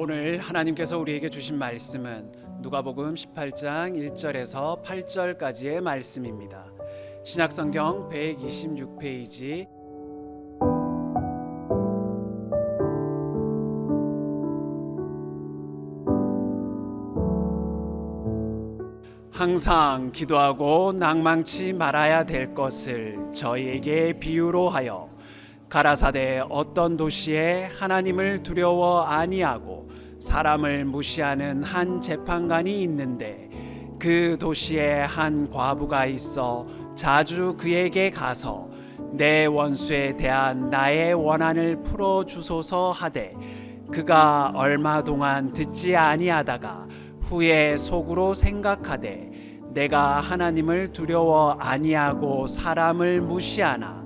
오늘 하나님께서 우리에게 주신 말씀은 누가복음 18장 1절에서 8절까지의 말씀입니다. 신약성경 126페이지. 항상 기도하고 낭망치 말아야 될 것을 저희에게 비유로 하여 가라사대 어떤 도시에 하나님을 두려워 아니하고 사람을 무시하는 한 재판관이 있는데 그 도시에 한 과부가 있어 자주 그에게 가서 내 원수에 대한 나의 원한을 풀어 주소서 하되 그가 얼마 동안 듣지 아니하다가 후에 속으로 생각하되 내가 하나님을 두려워 아니하고 사람을 무시하나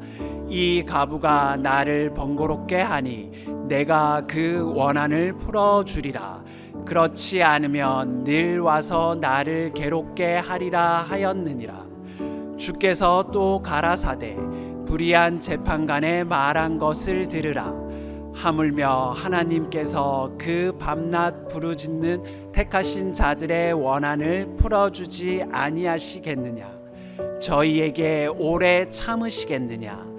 이 과부가 나를 번거롭게 하니 내가 그 원한을 풀어주리라. 그렇지 않으면 늘 와서 나를 괴롭게 하리라 하였느니라. 주께서 또 가라사대 불의한 재판관의 말한 것을 들으라. 하물며 하나님께서 그 밤낮 부르짖는 택하신 자들의 원한을 풀어주지 아니하시겠느냐? 저희에게 오래 참으시겠느냐?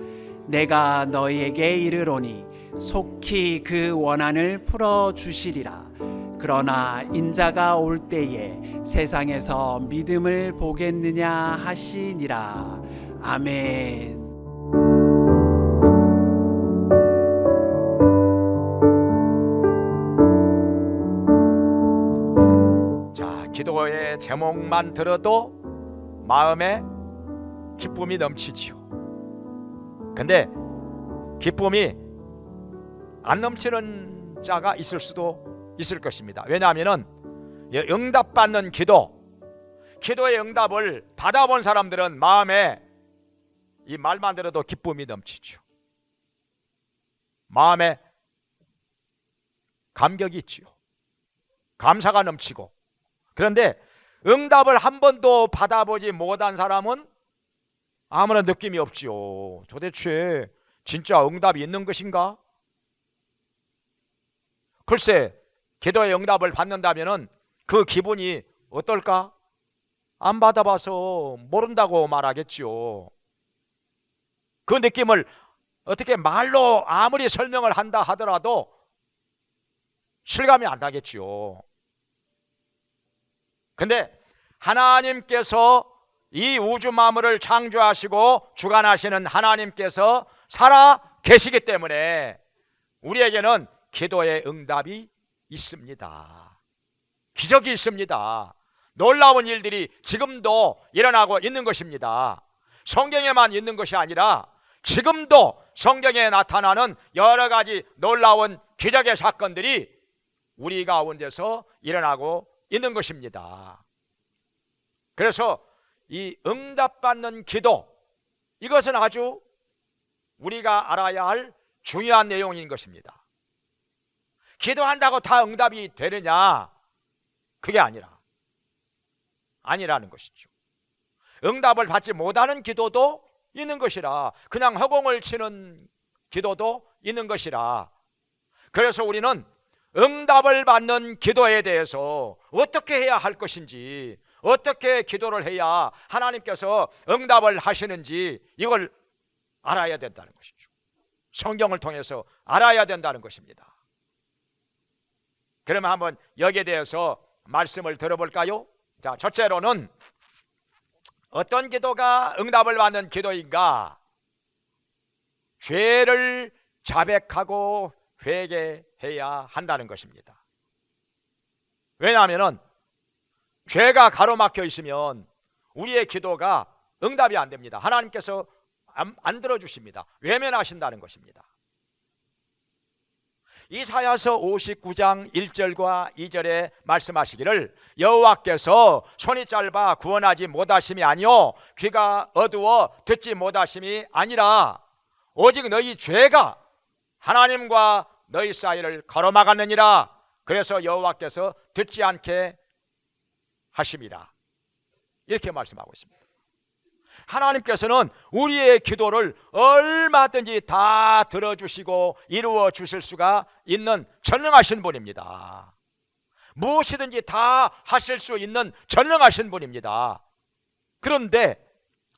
내가 너희에게 이르노니 속히 그 원한을 풀어주시리라. 그러나 인자가 올 때에 세상에서 믿음을 보겠느냐 하시니라. 아멘. 기도의 제목만 들어도 마음에 기쁨이 넘치지요. 근데 기쁨이 안 넘치는 자가 있을 수도 있을 것입니다. 왜냐하면 응답받는 기도의 응답을 받아본 사람들은 마음에 이 말만 들어도 기쁨이 넘치죠. 마음에 감격이 있지요. 감사가 넘치고. 그런데 응답을 한 번도 받아보지 못한 사람은 아무런 느낌이 없지요. 도대체 진짜 응답이 있는 것인가? 글쎄, 기도의 응답을 받는다면 그 기분이 어떨까? 안 받아봐서 모른다고 말하겠지요. 그 느낌을 어떻게 말로 아무리 설명을 한다 하더라도 실감이 안 나겠지요. 근데 하나님께서 이 우주 만물을 창조하시고 주관하시는 하나님께서 살아 계시기 때문에 우리에게는 기도의 응답이 있습니다. 기적이 있습니다. 놀라운 일들이 지금도 일어나고 있는 것입니다. 성경에만 있는 것이 아니라 지금도 성경에 나타나는 여러 가지 놀라운 기적의 사건들이 우리 가운데서 일어나고 있는 것입니다. 그래서 이 응답받는 기도, 이것은 아주 우리가 알아야 할 중요한 내용인 것입니다. 기도한다고 다 응답이 되느냐? 그게 아니라는 것이죠. 응답을 받지 못하는 기도도 있는 것이라, 그냥 허공을 치는 기도도 있는 것이라. 그래서 우리는 응답을 받는 기도에 대해서 어떻게 해야 할 것인지, 어떻게 기도를 해야 하나님께서 응답을 하시는지 이걸 알아야 된다는 것이죠. 성경을 통해서 알아야 된다는 것입니다. 그러면 한번 여기에 대해서 말씀을 들어볼까요? 자, 첫째로는 어떤 기도가 응답을 받는 기도인가? 죄를 자백하고 회개해야 한다는 것입니다. 왜냐하면 죄가 가로막혀 있으면 우리의 기도가 응답이 안 됩니다. 하나님께서 안 들어주십니다. 외면하신다는 것입니다. 이사야서 59장 1절과 2절에 말씀하시기를 여호와께서 손이 짧아 구원하지 못하심이 아니요 귀가 어두워 듣지 못하심이 아니라 오직 너희 죄가 하나님과 너희 사이를 가로막았느니라. 그래서 여호와께서 듣지 않게 하심이라. 이렇게 말씀하고 있습니다. 하나님께서는 우리의 기도를 얼마든지 다 들어주시고 이루어 주실 수가 있는 전능하신 분입니다. 무엇이든지 다 하실 수 있는 전능하신 분입니다. 그런데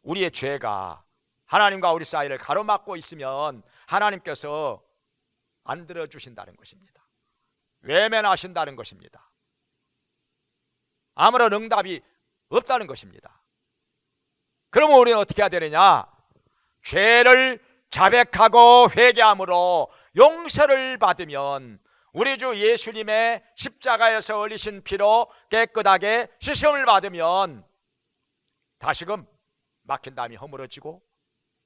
우리의 죄가 하나님과 우리 사이를 가로막고 있으면 하나님께서 안 들어주신다는 것입니다. 외면하신다는 것입니다. 아무런 응답이 없다는 것입니다. 그러면 우리는 어떻게 해야 되느냐? 죄를 자백하고 회개함으로 용서를 받으면 우리 주 예수님의 십자가에서 흘리신 피로 깨끗하게 씻음을 받으면 다시금 막힌 담이 허물어지고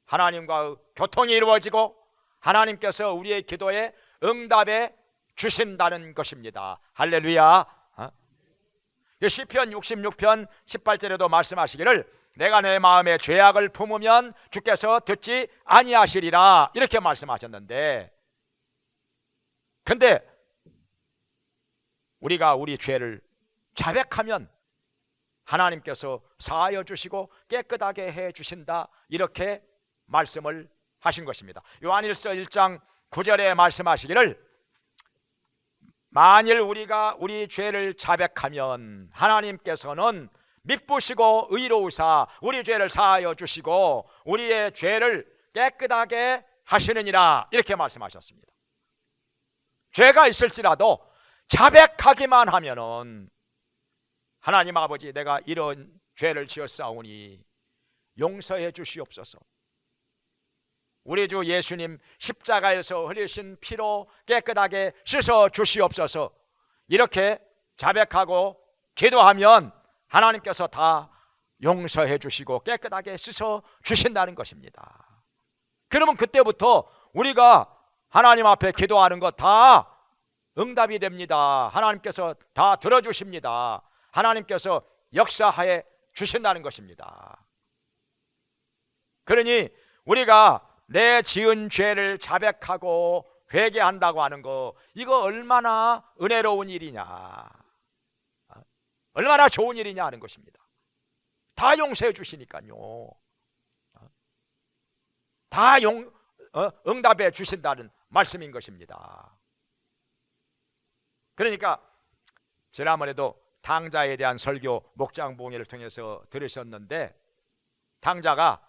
하나님과의 교통이 이루어지고 하나님께서 우리의 기도에 응답해 주신다는 것입니다. 할렐루야. 시편 66편 18절에도 말씀하시기를 내가 내 마음에 죄악을 품으면 주께서 듣지 아니하시리라 이렇게 말씀하셨는데, 근데 우리가 우리 죄를 자백하면 하나님께서 사하여 주시고 깨끗하게 해 주신다 이렇게 말씀을 하신 것입니다. 요한일서 1장 9절에 말씀하시기를 만일 우리가 우리 죄를 자백하면 하나님께서는 미쁘시고 의로우사 우리 죄를 사하여 주시고 우리의 죄를 깨끗하게 하시느니라 이렇게 말씀하셨습니다. 죄가 있을지라도 자백하기만 하면은 하나님 아버지 내가 이런 죄를 지었사오니 용서해 주시옵소서. 우리 주 예수님 십자가에서 흘리신 피로 깨끗하게 씻어 주시옵소서. 이렇게 자백하고 기도하면 하나님께서 다 용서해 주시고 깨끗하게 씻어 주신다는 것입니다. 그러면 그때부터 우리가 하나님 앞에 기도하는 것 다 응답이 됩니다. 하나님께서 다 들어주십니다. 하나님께서 역사하여 주신다는 것입니다. 그러니 우리가 내 지은 죄를 자백하고 회개한다고 하는 거, 이거 얼마나 은혜로운 일이냐, 얼마나 좋은 일이냐 하는 것입니다. 다 용서해 주시니까요. 다 응답해 주신다는 말씀인 것입니다. 그러니까 지난번에도 탕자에 대한 설교 목장봉회를 통해서 들으셨는데, 탕자가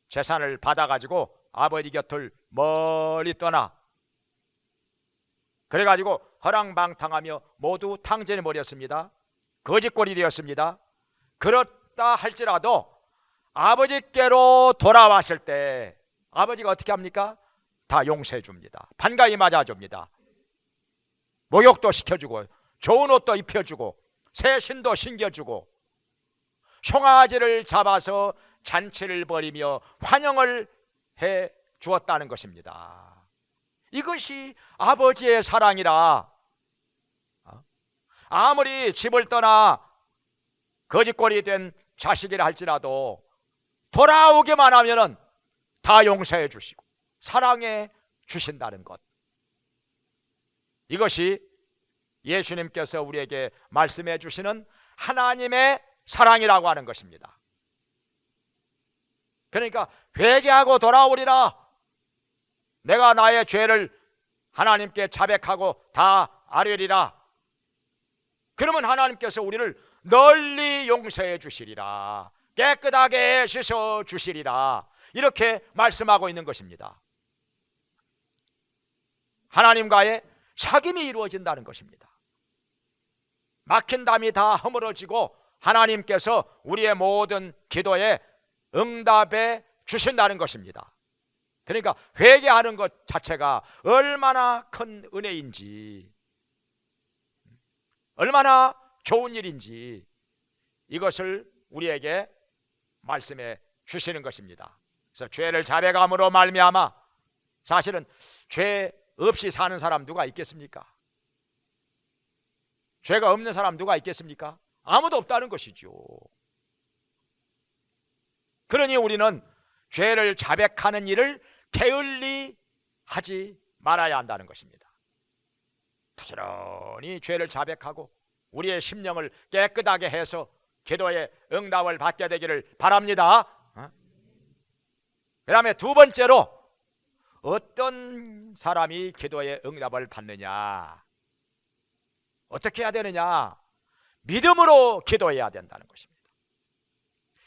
재산을 받아가지고 아버지 곁을 멀리 떠나 그래가지고 허랑방탕하며 모두 탕진해 버렸습니다. 거짓골이 되었습니다. 그렇다 할지라도 아버지께로 돌아왔을 때 아버지가 어떻게 합니까? 다 용서해 줍니다. 반가이 맞아줍니다. 목욕도 시켜주고 좋은 옷도 입혀주고 새 신도 신겨주고 송아지를 잡아서 잔치를 벌이며 환영을 해 주었다는 것입니다. 이것이 아버지의 사랑이라. 아무리 집을 떠나 거짓골이 된 자식이라 할지라도 돌아오기만 하면은 다 용서해 주시고 사랑해 주신다는 것, 이것이 예수님께서 우리에게 말씀해 주시는 하나님의 사랑이라고 하는 것입니다. 그러니까 회개하고 돌아오리라. 내가 나의 죄를 하나님께 자백하고 다 아뢰리라. 그러면 하나님께서 우리를 널리 용서해 주시리라. 깨끗하게 씻어 주시리라. 이렇게 말씀하고 있는 것입니다. 하나님과의 사귐이 이루어진다는 것입니다. 막힌 담이 다 허물어지고 하나님께서 우리의 모든 기도에 응답해 주신다는 것입니다. 그러니까 회개하는 것 자체가 얼마나 큰 은혜인지, 얼마나 좋은 일인지, 이것을 우리에게 말씀해 주시는 것입니다. 그래서 죄를 자백함으로 말미암아, 사실은 죄 없이 사는 사람 누가 있겠습니까? 죄가 없는 사람 누가 있겠습니까? 아무도 없다는 것이죠. 그러니 우리는 죄를 자백하는 일을 게을리 하지 말아야 한다는 것입니다. 부지런히 죄를 자백하고 우리의 심령을 깨끗하게 해서 기도에 응답을 받게 되기를 바랍니다. 그 다음에 두 번째로 어떤 사람이 기도의 응답을 받느냐, 어떻게 해야 되느냐? 믿음으로 기도해야 된다는 것입니다.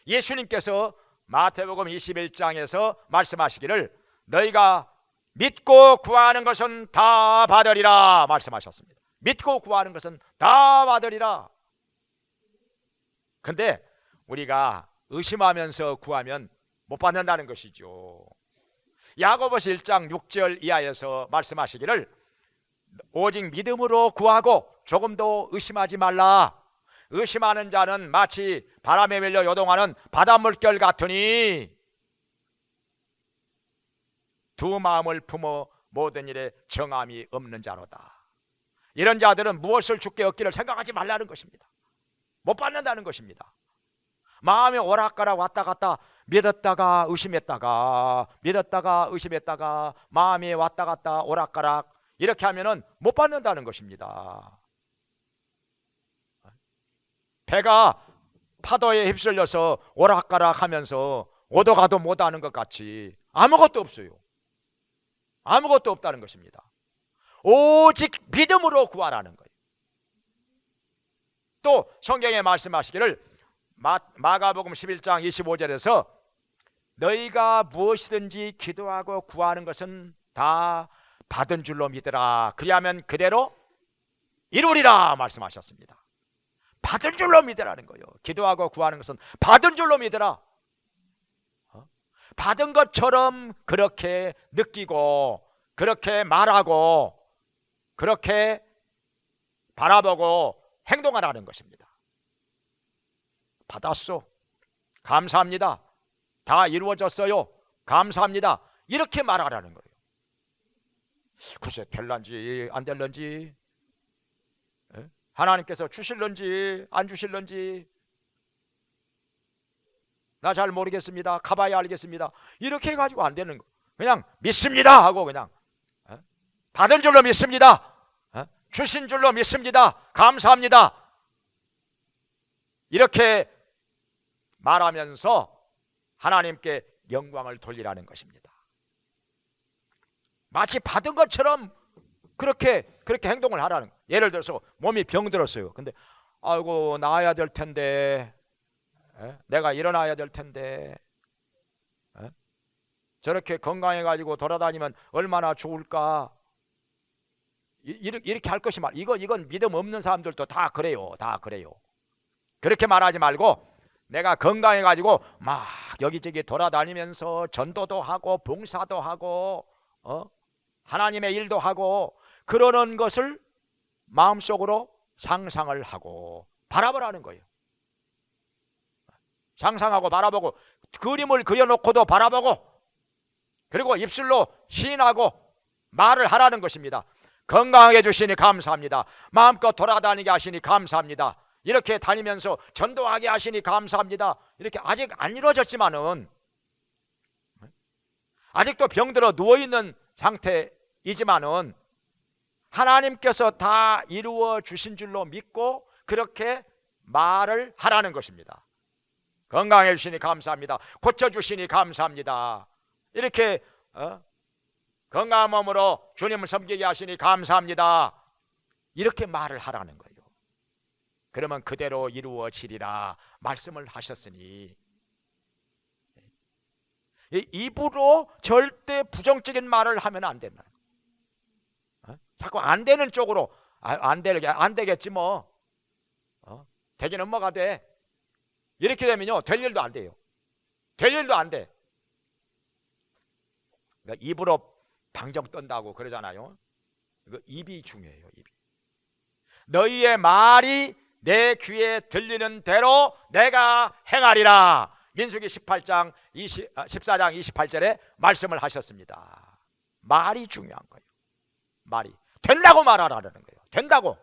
예수님께서 마태복음 21장에서 말씀하시기를 너희가 믿고 구하는 것은 다 받으리라 말씀하셨습니다. 믿고 구하는 것은 다 받으리라. 근데 우리가 의심하면서 구하면 못 받는다는 것이죠. 야고보서 1장 6절 이하에서 말씀하시기를 오직 믿음으로 구하고 조금도 의심하지 말라. 의심하는 자는 마치 바람에 밀려 요동하는 바닷물결 같으니 두 마음을 품어 모든 일에 정함이 없는 자로다. 이런 자들은 무엇을 주께 얻기를 생각하지 말라는 것입니다. 못 받는다는 것입니다. 마음이 오락가락 왔다 갔다 믿었다가 의심했다가 믿었다가 의심했다가 마음이 왔다 갔다 오락가락 이렇게 하면은 못 받는다는 것입니다. 배가 파도에 휩쓸려서 오락가락 하면서 오도 가도 못하는 것 같이 아무것도 없어요. 아무것도 없다는 것입니다. 오직 믿음으로 구하라는 거예요. 또 성경에 말씀하시기를 마가복음 11장 25절에서 너희가 무엇이든지 기도하고 구하는 것은 다 받은 줄로 믿으라. 그리하면 그대로 이루리라 말씀하셨습니다. 받은 줄로 믿으라는 거예요. 기도하고 구하는 것은 받은 줄로 믿으라. 받은 것처럼 그렇게 느끼고 그렇게 말하고 그렇게 바라보고 행동하라는 것입니다. 받았어. 감사합니다. 다 이루어졌어요. 감사합니다. 이렇게 말하라는 거예요. 글쎄 될런지 안 될런지, 하나님께서 주실런지 안 주실런지 나 잘 모르겠습니다. 가봐야 알겠습니다. 이렇게 해가지고 안 되는 거. 그냥 믿습니다 하고 그냥 받은 줄로 믿습니다. 주신 줄로 믿습니다. 감사합니다. 이렇게 말하면서 하나님께 영광을 돌리라는 것입니다. 마치 받은 것처럼 그렇게 행동을 하라는 거예요. 예를 들어서 몸이 병들었어요. 근데 아이고 나아야 될 텐데, 내가 일어나야 될 텐데, 저렇게 건강해가지고 돌아다니면 얼마나 좋을까. 이렇게 할 것이 이건 믿음 없는 사람들도 다 그래요. 다 그래요. 그렇게 말하지 말고 내가 건강해가지고 막 여기저기 돌아다니면서 전도도 하고 봉사도 하고 하나님의 일도 하고 그러는 것을 마음속으로 상상을 하고 바라보라는 거예요. 상상하고 바라보고 그림을 그려놓고도 바라보고 그리고 입술로 시인하고 말을 하라는 것입니다. 건강하게 해주시니 감사합니다. 마음껏 돌아다니게 하시니 감사합니다. 이렇게 다니면서 전도하게 하시니 감사합니다. 이렇게 아직 안 이루어졌지만은 아직도 병들어 누워있는 상태이지만은 하나님께서 다 이루어 주신 줄로 믿고 그렇게 말을 하라는 것입니다. 건강해 주시니 감사합니다. 고쳐주시니 감사합니다. 이렇게 건강한 몸으로 주님을 섬기게 하시니 감사합니다. 이렇게 말을 하라는 거예요. 그러면 그대로 이루어지리라 말씀을 하셨으니 입으로 절대 부정적인 말을 하면 안 된다. 자꾸 안 되는 쪽으로 안 되겠지 뭐 되기는 뭐가 돼. 이렇게 되면요 될 일도 안 돼요. 될 일도 안 돼. 그러니까 입으로 방정 떤다고 그러잖아요. 입이 중요해요. 입이. 너희의 말이 내 귀에 들리는 대로 내가 행하리라. 민수기 14장 28절에 말씀을 하셨습니다. 말이 중요한 거예요. 말이 된다고 말하라는 거예요. 된다고.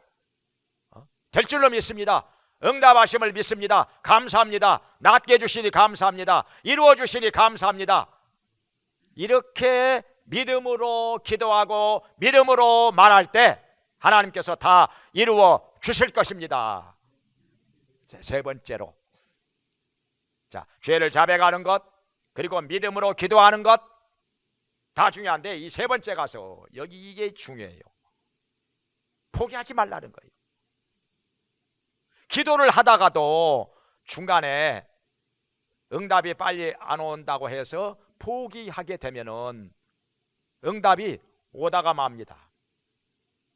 될 줄로 믿습니다. 응답하심을 믿습니다. 감사합니다. 낫게 해주시니 감사합니다. 이루어 주시니 감사합니다. 이렇게 믿음으로 기도하고 믿음으로 말할 때 하나님께서 다 이루어 주실 것입니다. 세 번째로, 자, 죄를 자백하는 것, 그리고 믿음으로 기도하는 것 다 중요한데 이 세 번째 가서 여기 이게 중요해요. 포기하지 말라는 거예요. 기도를 하다가도 중간에 응답이 빨리 안 온다고 해서 포기하게 되면은 응답이 오다가 맙니다.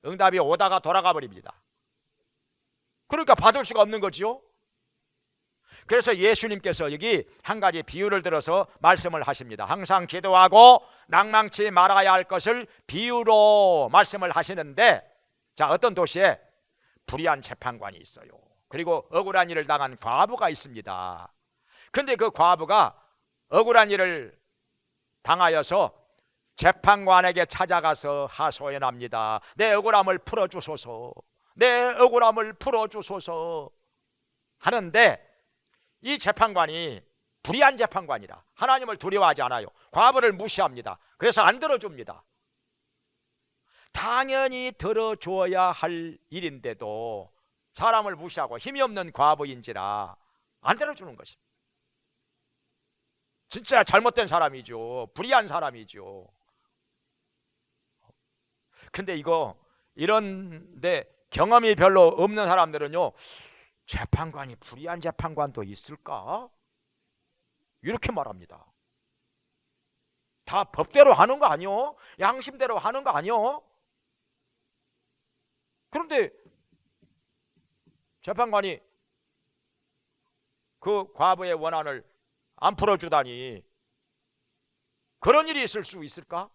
응답이 오다가 돌아가 버립니다. 그러니까 받을 수가 없는 거지요. 그래서 예수님께서 여기 한 가지 비유를 들어서 말씀을 하십니다. 항상 기도하고 낭망치 말아야 할 것을 비유로 말씀을 하시는데, 자, 어떤 도시에 불의한 재판관이 있어요. 그리고 억울한 일을 당한 과부가 있습니다. 근데 그 과부가 억울한 일을 당하여서 재판관에게 찾아가서 하소연합니다. 내 억울함을 풀어주소서, 내 억울함을 풀어주소서 하는데, 이 재판관이 불의한 재판관이라 하나님을 두려워하지 않아요. 과부를 무시합니다. 그래서 안 들어줍니다. 당연히 들어줘야 할 일인데도 사람을 무시하고 힘이 없는 과부인지라 안 들어주는 것입니다. 진짜 잘못된 사람이죠. 불의한 사람이죠. 근데 이런데 경험이 별로 없는 사람들은요, 재판관이 불의한 재판관도 있을까? 이렇게 말합니다. 다 법대로 하는 거 아니요? 양심대로 하는 거 아니요? 그런데 재판관이 그 과부의 원한을 안 풀어주다니 그런 일이 있을 수 있을까?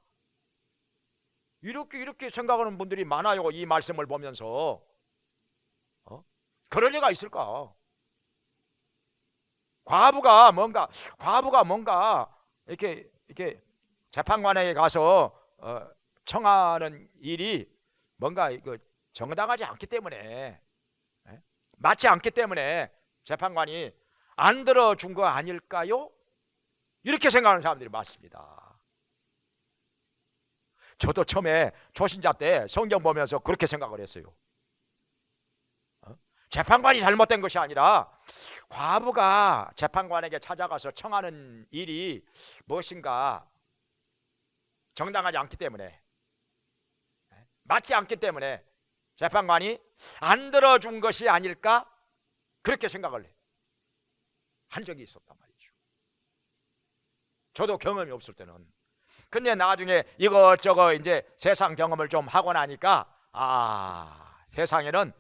이렇게 생각하는 분들이 많아요. 이 말씀을 보면서 그럴 리가 있을까? 과부가 뭔가 이렇게 재판관에게 가서 청하는 일이 뭔가 정당하지 않기 때문에, 맞지 않기 때문에 재판관이 안 들어준 거 아닐까요? 이렇게 생각하는 사람들이 많습니다. 저도 처음에 초신자 때 성경 보면서 그렇게 생각을 했어요. 재판관이 잘못된 것이 아니라 과부가 재판관에게 찾아가서 청하는 일이 무엇인가 정당하지 않기 때문에, 맞지 않기 때문에 재판관이 안 들어준 것이 아닐까, 그렇게 생각을 한 적이 있었단 말이죠. 저도 경험이 없을 때는. 근데 나중에 이것저것 이제 세상 경험을 좀 하고 나니까 세상에는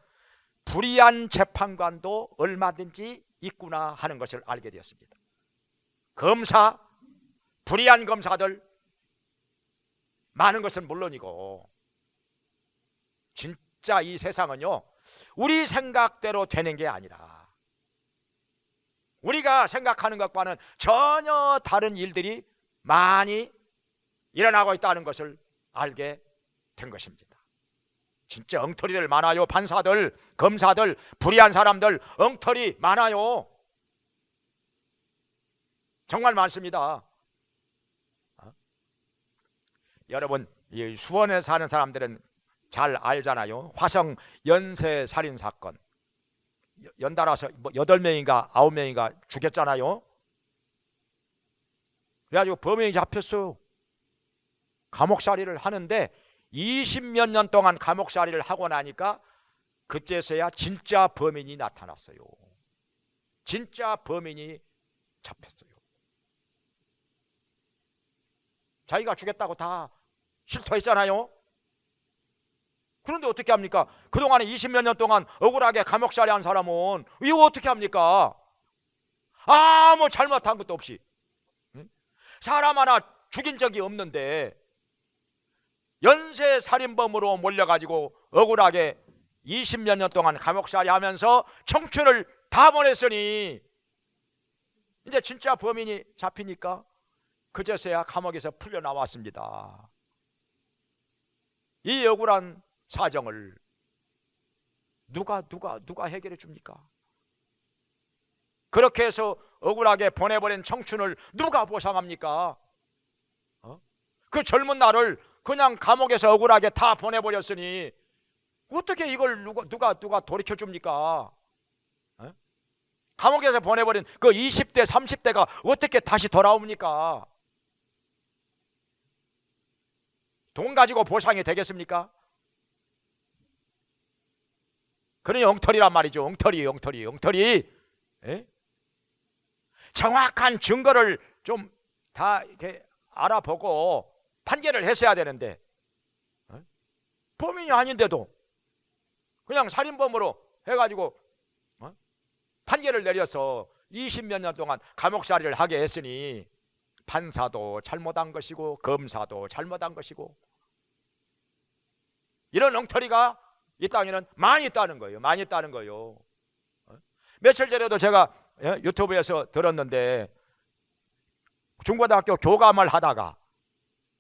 불의한 재판관도 얼마든지 있구나 하는 것을 알게 되었습니다. 검사, 불의한 검사들 많은 것은 물론이고, 진짜 이 세상은요, 우리 생각대로 되는 게 아니라 우리가 생각하는 것과는 전혀 다른 일들이 많이 일어나고 있다는 것을 알게 된 것입니다. 진짜 엉터리들 많아요. 판사들, 검사들, 불의한 사람들 엉터리 많아요. 정말 많습니다. 여러분, 이 수원에 사는 사람들은 잘 알잖아요. 화성 연쇄 살인 사건, 연달아서 8명인가 9명인가 죽였잖아요. 그래가지고 범인이 잡혔어요. 감옥살이를 하는데 20몇 년 동안 감옥살이를 하고 나니까 그때서야 진짜 범인이 나타났어요. 진짜 범인이 잡혔어요. 자기가 죽였다고 다 실토했잖아요. 그런데 어떻게 합니까? 그동안에 20몇 년 동안 억울하게 감옥살이 한 사람은 이거 어떻게 합니까? 아무 잘못한 것도 없이 사람 하나 죽인 적이 없는데 연쇄살인범으로 몰려가지고 억울하게 20몇 년 동안 감옥살이 하면서 청춘을 다 보냈으니 이제 진짜 범인이 잡히니까 그제서야 감옥에서 풀려나왔습니다. 이 억울한 사정을 누가 해결해 줍니까? 그렇게 해서 억울하게 보내버린 청춘을 누가 보상합니까? 그 젊은 날을 그냥 감옥에서 억울하게 다 보내버렸으니 어떻게 이걸 누가 돌이켜 줍니까? 감옥에서 보내버린 그 20대 30대가 어떻게 다시 돌아옵니까? 돈 가지고 보상이 되겠습니까? 그러니 엉터리란 말이죠. 엉터리. 에? 정확한 증거를 좀 다 이렇게 알아보고 판결을 했어야 되는데, 범인이 아닌데도 그냥 살인범으로 해가지고 판결을 내려서 20몇 년 동안 감옥살이를 하게 했으니 판사도 잘못한 것이고 검사도 잘못한 것이고, 이런 엉터리가 이 땅에는 많이 있다는 거예요. 며칠 전에도 제가 유튜브에서 들었는데, 중고등학교 교감을 하다가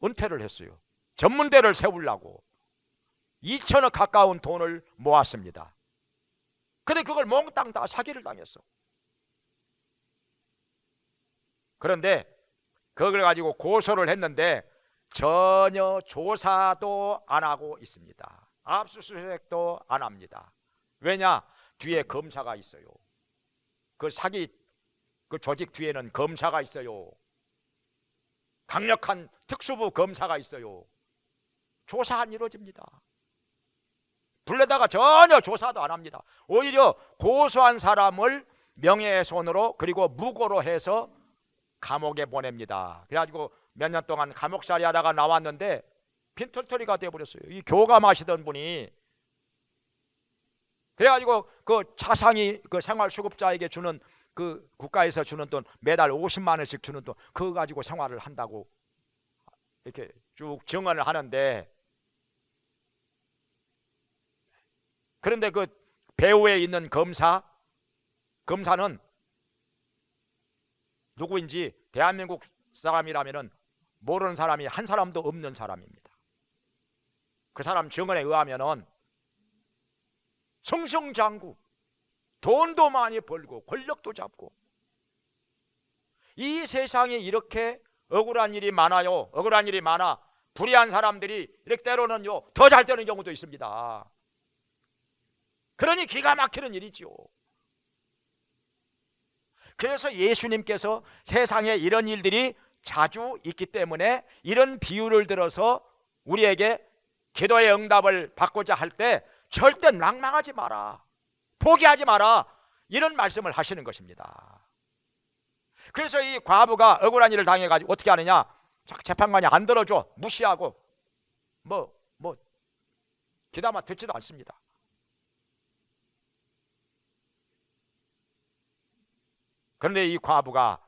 은퇴를 했어요. 전문대를 세우려고 2천억 가까운 돈을 모았습니다. 근데 그걸 몽땅 다 사기를 당했어. 그런데 그걸 가지고 고소를 했는데 전혀 조사도 안 하고 있습니다. 압수수색도 안 합니다. 왜냐? 뒤에 검사가 있어요. 그 사기 그 조직 뒤에는 검사가 있어요. 강력한 특수부 검사가 있어요. 조사 안 이루어집니다. 불러다가 전혀 조사도 안 합니다. 오히려 고소한 사람을 명예훼손으로 그리고 무고로 해서 감옥에 보냅니다. 그래가지고 몇 년 동안 감옥살이 하다가 나왔는데 빈털터리가 되어버렸어요. 이 교감하시던 분이. 그래가지고 그 차상위 그 생활수급자에게 주는 그 국가에서 주는 돈, 매달 50만 원씩 주는 돈, 그거 가지고 생활을 한다고 이렇게 쭉 증언을 하는데, 그런데 그 배후에 있는 검사는 누구인지 대한민국 사람이라면 모르는 사람이 한 사람도 없는 사람입니다. 그 사람 증언에 의하면은 승승장구, 돈도 많이 벌고 권력도 잡고, 이 세상에 이렇게 억울한 일이 많아요. 억울한 일이 많아. 불의한 사람들이 이렇게 때로는요 더 잘 되는 경우도 있습니다. 그러니 기가 막히는 일이죠. 그래서 예수님께서 세상에 이런 일들이 자주 있기 때문에 이런 비유를 들어서 우리에게 기도의 응답을 받고자 할 때 절대 낭망하지 마라, 포기하지 마라, 이런 말씀을 하시는 것입니다. 그래서 이 과부가 억울한 일을 당해가지고 어떻게 하느냐, 재판관이 안 들어줘, 무시하고 뭐 귀담아 듣지도 않습니다. 그런데 이 과부가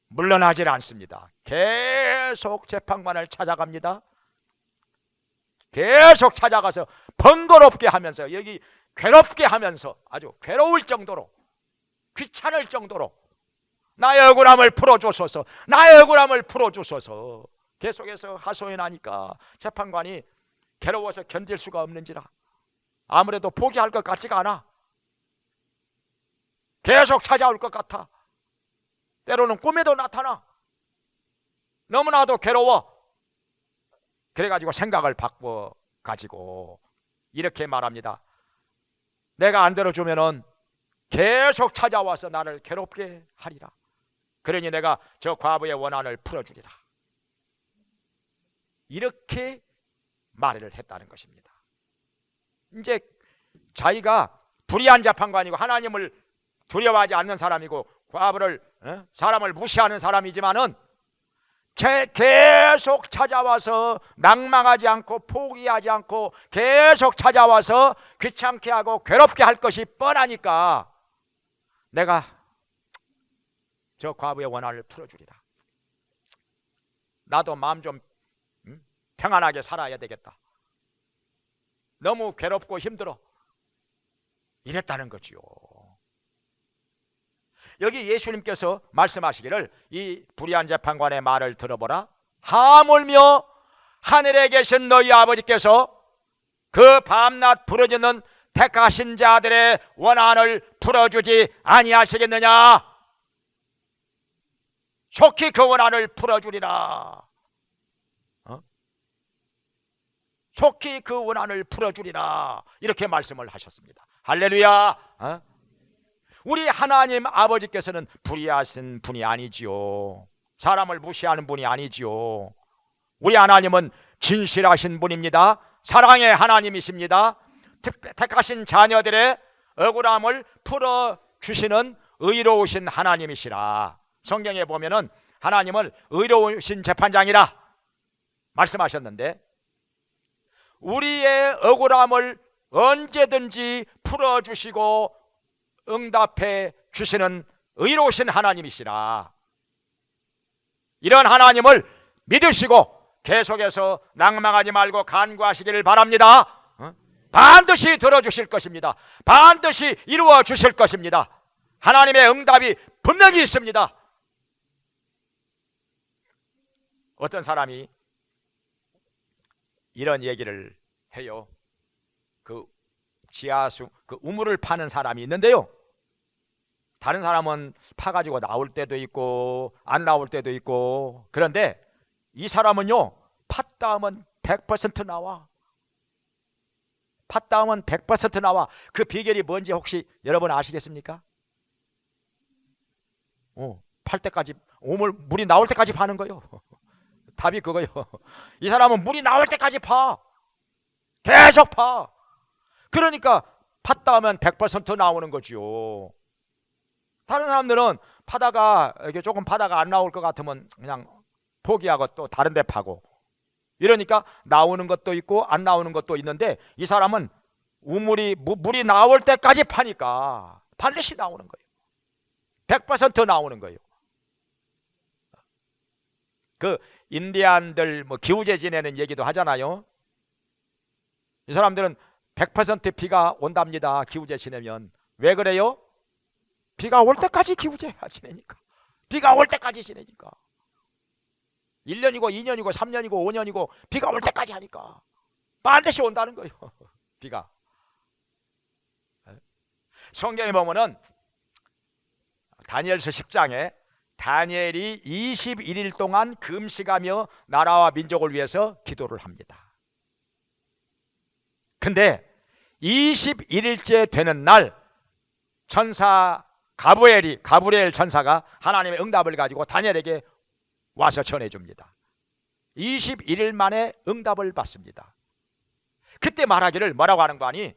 물러나질 않습니다. 계속 재판관을 찾아갑니다. 계속 찾아가서 번거롭게 하면서, 여기 괴롭게 하면서, 아주 괴로울 정도로, 귀찮을 정도로 나의 억울함을 풀어주소서, 나의 억울함을 풀어주소서 계속해서 하소연하니까 재판관이 괴로워서 견딜 수가 없는지라 아무래도 포기할 것 같지가 않아. 계속 찾아올 것 같아. 때로는 꿈에도 나타나. 너무나도 괴로워. 그래가지고 생각을 바꿔가지고 이렇게 말합니다. 내가 안 들어주면은 계속 찾아와서 나를 괴롭게 하리라. 그러니 내가 저 과부의 원한을 풀어주리라. 이렇게 말을 했다는 것입니다. 이제 자기가 불의한 재판관이고 하나님을 두려워하지 않는 사람이고 과부를 사람을 무시하는 사람이지만은 계속 찾아와서 낭망하지 않고 포기하지 않고 계속 찾아와서 귀찮게 하고 괴롭게 할 것이 뻔하니까 내가 저 과부의 원한을 풀어주리라. 나도 마음 좀 평안하게 살아야 되겠다. 너무 괴롭고 힘들어. 이랬다는 거지요. 여기 예수님께서 말씀하시기를 이 불의한 재판관의 말을 들어보라. 하물며 하늘에 계신 너희 아버지께서 그 밤낮 부르짖는 택하신 자들의 원한을 풀어주지 아니하시겠느냐. 속히 그 원한을 풀어주리라. 속히 그 원한을 풀어주리라. 이렇게 말씀을 하셨습니다. 할렐루야. 우리 하나님 아버지께서는 불의하신 분이 아니지요. 사람을 무시하는 분이 아니지요. 우리 하나님은 진실하신 분입니다. 사랑의 하나님이십니다. 택하신 자녀들의 억울함을 풀어주시는 의로우신 하나님이시라. 성경에 보면은 하나님을 의로우신 재판장이라 말씀하셨는데, 우리의 억울함을 언제든지 풀어주시고 응답해 주시는 의로우신 하나님이시라. 이런 하나님을 믿으시고 계속해서 낭망하지 말고 간구하시기를 바랍니다. 반드시 들어주실 것입니다. 반드시 이루어 주실 것입니다. 하나님의 응답이 분명히 있습니다. 어떤 사람이 이런 얘기를 해요. 그 지하수, 그 우물을 파는 사람이 있는데요, 다른 사람은 파가지고 나올 때도 있고 안 나올 때도 있고, 그런데 이 사람은요, 팠다 하면 100% 나와. 팠다 하면 100% 나와. 그 비결이 뭔지 혹시 여러분 아시겠습니까? 팔 때까지, 물이 나올 때까지 파는 거예요. 답이 그거예요. 이 사람은 물이 나올 때까지 파. 계속 파. 그러니까 팠다 하면 100% 나오는 거지요. 다른 사람들은 파다가, 이렇게 조금 파다가 안 나올 것 같으면 그냥 포기하고 또 다른 데 파고, 이러니까 나오는 것도 있고 안 나오는 것도 있는데, 이 사람은 물이 나올 때까지 파니까 반드시 나오는 거예요. 100% 나오는 거예요. 그 인디안들 기우제 지내는 얘기도 하잖아요. 이 사람들은 100% 비가 온답니다. 기우제 지내면. 왜 그래요? 비가 올 때까지 기우제 지내니까. 비가 올 때까지 지내니까. 1년이고 2년이고 3년이고 5년이고 비가 올 때까지 하니까 반드시 온다는 거예요. 비가. 성경에 보면은 다니엘서 10장에 다니엘이 21일 동안 금식하며 나라와 민족을 위해서 기도를 합니다. 근데 21일째 되는 날 천사 가브리엘 천사가 하나님의 응답을 가지고 다니엘에게 와서 전해줍니다. 21일 만에 응답을 받습니다. 그때 말하기를 뭐라고 하는 거 아니?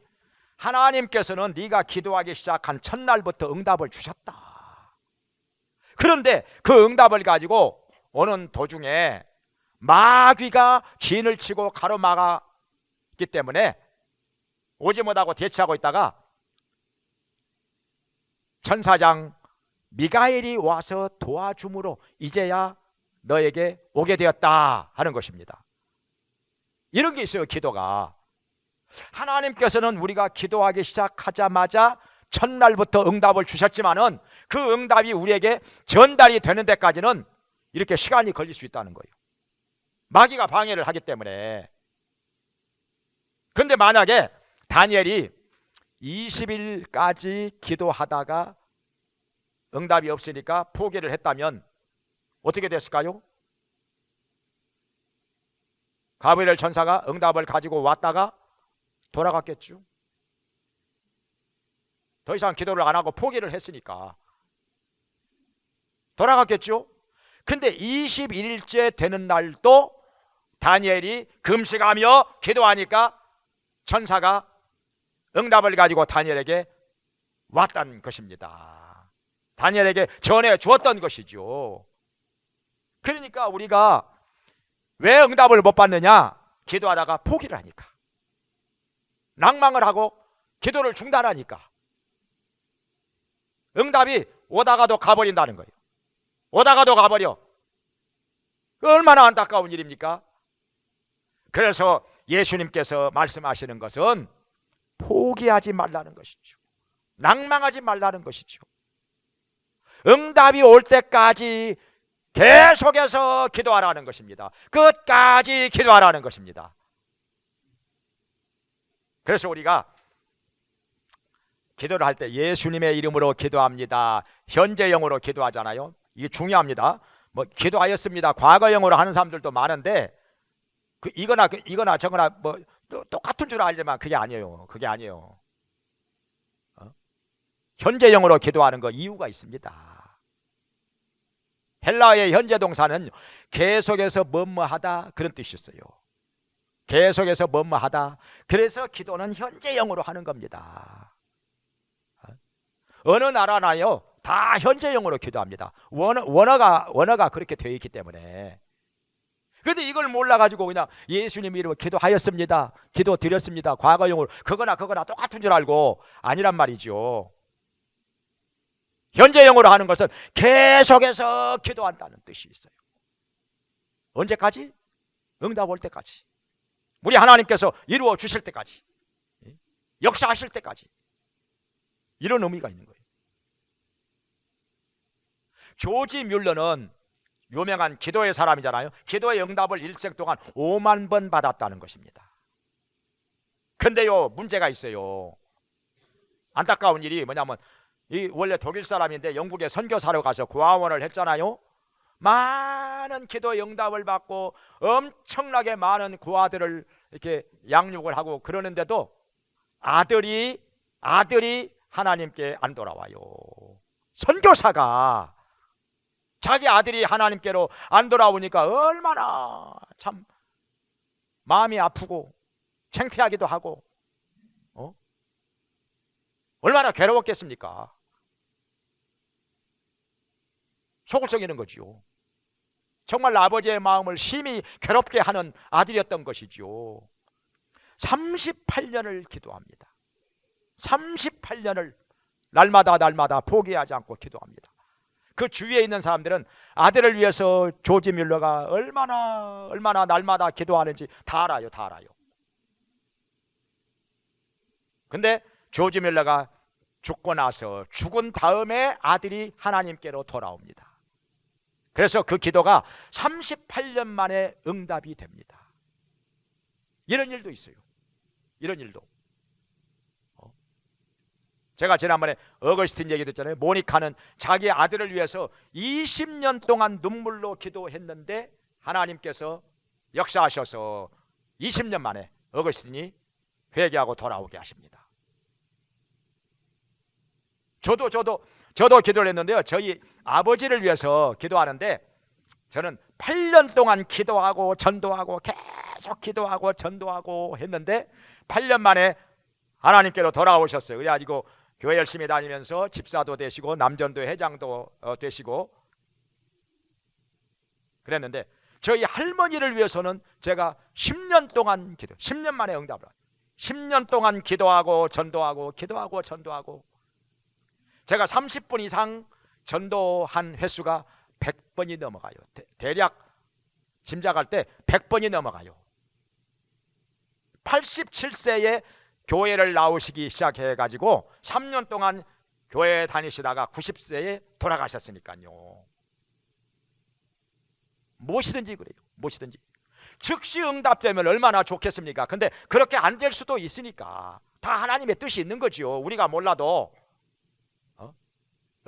하나님께서는 네가 기도하기 시작한 첫날부터 응답을 주셨다. 그런데 그 응답을 가지고 오는 도중에 마귀가 진을 치고 가로막았기 때문에 오지 못하고 대치하고 있다가 천사장 미가엘이 와서 도와줌으로 이제야 너에게 오게 되었다 하는 것입니다. 이런 게 있어요. 기도가. 하나님께서는 우리가 기도하기 시작하자마자 첫날부터 응답을 주셨지만은 그 응답이 우리에게 전달이 되는 데까지는 이렇게 시간이 걸릴 수 있다는 거예요. 마귀가 방해를 하기 때문에. 근데 만약에 다니엘이 20일까지 기도하다가 응답이 없으니까 포기를 했다면 어떻게 됐을까요? 가브리엘 천사가 응답을 가지고 왔다가 돌아갔겠죠. 더 이상 기도를 안 하고 포기를 했으니까 돌아갔겠죠. 근데 21일째 되는 날도 다니엘이 금식하며 기도하니까 천사가 응답을 가지고 다니엘에게 왔다는 것입니다. 다니엘에게 전해 주었던 것이죠. 그러니까 우리가 왜 응답을 못 받느냐? 기도하다가 포기를 하니까, 낭망을 하고 기도를 중단하니까. 응답이 오다가도 가버린다는 거예요. 오다가도 가버려. 얼마나 안타까운 일입니까? 그래서 예수님께서 말씀하시는 것은 포기하지 말라는 것이죠. 낭망하지 말라는 것이죠. 응답이 올 때까지 계속해서 기도하라는 것입니다. 끝까지 기도하라는 것입니다. 그래서 우리가 기도를 할 때 예수님의 이름으로 기도합니다. 현재형으로 기도하잖아요. 이게 중요합니다. 기도하였습니다. 과거형으로 하는 사람들도 많은데 이거나 저거나 똑같은 줄 알지만 그게 아니에요. 그게 아니에요. 현재형으로 기도하는 거 이유가 있습니다. 헬라어의 현재 동사는 계속해서 뭐뭐하다 그런 뜻이 있어요. 계속해서 뭐뭐하다. 그래서 기도는 현재형으로 하는 겁니다. 어느 나라나요 다 현재형으로 기도합니다. 원어가 그렇게 되어 있기 때문에. 근데 이걸 몰라가지고 그냥 예수님 이름으로 기도하였습니다, 기도 드렸습니다, 과거형으로 그거나 똑같은 줄 알고 아니란 말이죠. 현재형으로 하는 것은 계속해서 기도한다는 뜻이 있어요. 언제까지? 응답 올 때까지, 우리 하나님께서 이루어 주실 때까지, 역사하실 때까지, 이런 의미가 있는 거예요. 조지 뮬러는 유명한 기도의 사람이잖아요. 기도의 응답을 일생 동안 5만 번 받았다는 것입니다. 근데요 문제가 있어요. 안타까운 일이 뭐냐면 이 원래 독일 사람인데 영국에 선교사로 가서 고아원을 했잖아요. 많은 기도의 응답을 받고 엄청나게 많은 고아들을 이렇게 양육을 하고 그러는데도 아들이 하나님께 안 돌아와요. 선교사가 자기 아들이 하나님께로 안 돌아오니까 얼마나 참 마음이 아프고 창피하기도 하고 얼마나 괴로웠겠습니까? 속을 썩이는 거지요. 정말 아버지의 마음을 심히 괴롭게 하는 아들이었던 것이지요. 38년을 기도합니다. 38년을 날마다 포기하지 않고 기도합니다. 그 주위에 있는 사람들은 아들을 위해서 조지 뮬러가 얼마나 날마다 기도하는지 다 알아요. 근데 조지 뮬러가 죽고 나서 죽은 다음에 아들이 하나님께로 돌아옵니다. 그래서 그 기도가 38년 만에 응답이 됩니다. 이런 일도 있어요. 이런 일도. 제가 지난번에 어거스틴 얘기 듣잖아요. 모니카는 자기 아들을 위해서 20년 동안 눈물로 기도했는데 하나님께서 역사하셔서 20년 만에 어거스틴이 회개하고 돌아오게 하십니다. 저도 기도를 했는데요. 저희 아버지를 위해서 기도하는데 저는 8년 동안 기도하고 전도하고 계속 기도하고 전도하고 했는데 8년 만에 하나님께로 돌아오셨어요. 그래가지고 교회 열심히 다니면서 집사도 되시고 남전도 회장도 되시고 그랬는데 저희 할머니를 위해서는 제가 10년 동안 10년 만에 응답을 10년 동안 기도하고 전도하고 제가 30분 이상 전도한 횟수가 100번이 넘어가요. 대략 짐작할 때 100번이 넘어가요. 87세에 교회를 나오시기 시작해가지고 3년 동안 교회 다니시다가 90세에 돌아가셨으니까요. 무엇이든지 그래요. 무엇이든지 즉시 응답되면 얼마나 좋겠습니까? 근데 그렇게 안 될 수도 있으니까 다 하나님의 뜻이 있는 거죠. 우리가 몰라도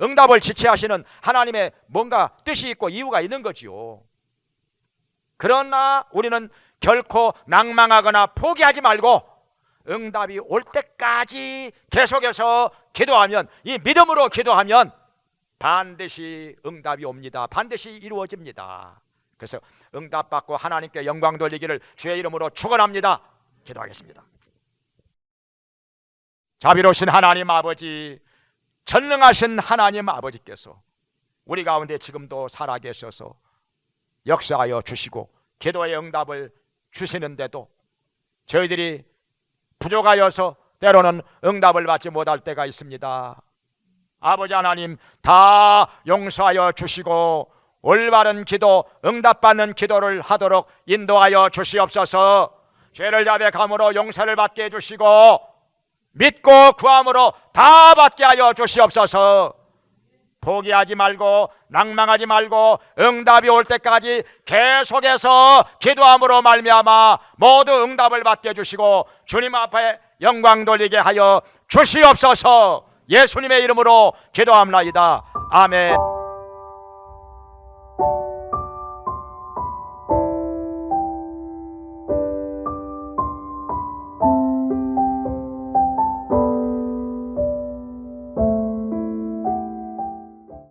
응답을 지체하시는 하나님의 뭔가 뜻이 있고 이유가 있는 거지요. 그러나 우리는 결코 낭망하거나 포기하지 말고 응답이 올 때까지 계속해서 기도하면, 이 믿음으로 기도하면 반드시 응답이 옵니다. 반드시 이루어집니다. 그래서 응답받고 하나님께 영광 돌리기를 주의 이름으로 축원합니다. 기도하겠습니다. 자비로우신 하나님 아버지, 전능하신 하나님 아버지께서 우리 가운데 지금도 살아계셔서 역사하여 주시고 기도의 응답을 주시는데도 저희들이 부족하여서 때로는 응답을 받지 못할 때가 있습니다. 아버지 하나님, 다 용서하여 주시고 올바른 기도, 응답받는 기도를 하도록 인도하여 주시옵소서. 죄를 자백함으로 용서를 받게 해주시고 믿고 구함으로 다 받게 하여 주시옵소서. 포기하지 말고 낭망하지 말고 응답이 올 때까지 계속해서 기도함으로 말미암아 모두 응답을 받게 해주시고 주님 앞에 영광 돌리게 하여 주시옵소서. 예수님의 이름으로 기도합나이다. 아멘.